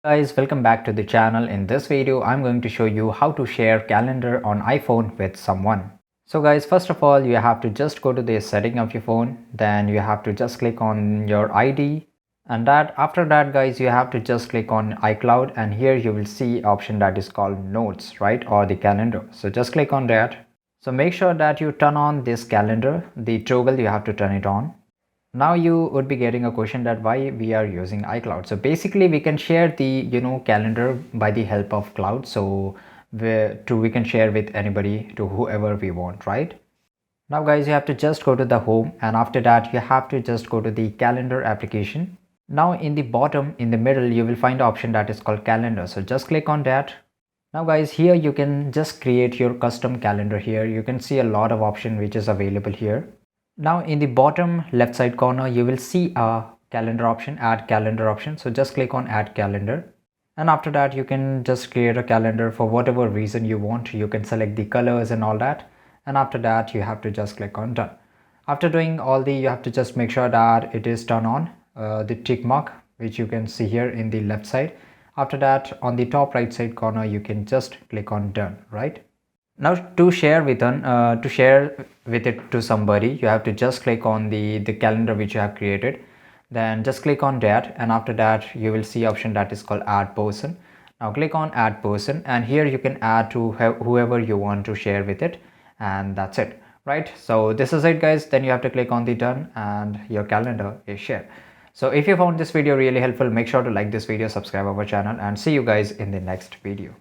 Guys, welcome back to the channel. In this video I'm going to show you how to share calendar on iPhone with someone. So guys, first of all you have to just go to the setting of your phone, then you have to just click on your ID, and after that guys you have to just click on iCloud, and here you will see option that is called notes, right, or the calendar. So just click on that. So make sure that you turn on this calendar, the toggle you have to turn it on. Now you would be getting a question that why we are using iCloud. So basically we can share the calendar by the help of cloud. So we can share with anybody, to whoever we want, right? Now guys, you have to just go to the home, and after that you have to just go to the calendar application. Now in the bottom, in the middle, you will find an option that is called calendar. So just click on that. Now guys, here you can just create your custom calendar. Here you can see a lot of option which is available here. Now in the bottom left side corner you will see a calendar option, add calendar option. So just click on add calendar, and after that you can just create a calendar for whatever reason you want. You can select the colors and all that, and after that you have to just click on done. After doing all you have to just make sure that it is turned on, the tick mark which you can see here in the left side. After that, on the top right side corner you can just click on done, right? Now to share with it to somebody, you have to just click on the calendar which you have created, then just click on that, and after that you will see option that is called add person. Now click on add person, and here you can add to whoever you want to share with it, and that's it, right? So this is it guys. Then you have to click on the done, and your calendar is shared. So if you found this video really helpful, make sure to like this video, subscribe our channel, and see you guys in the next video.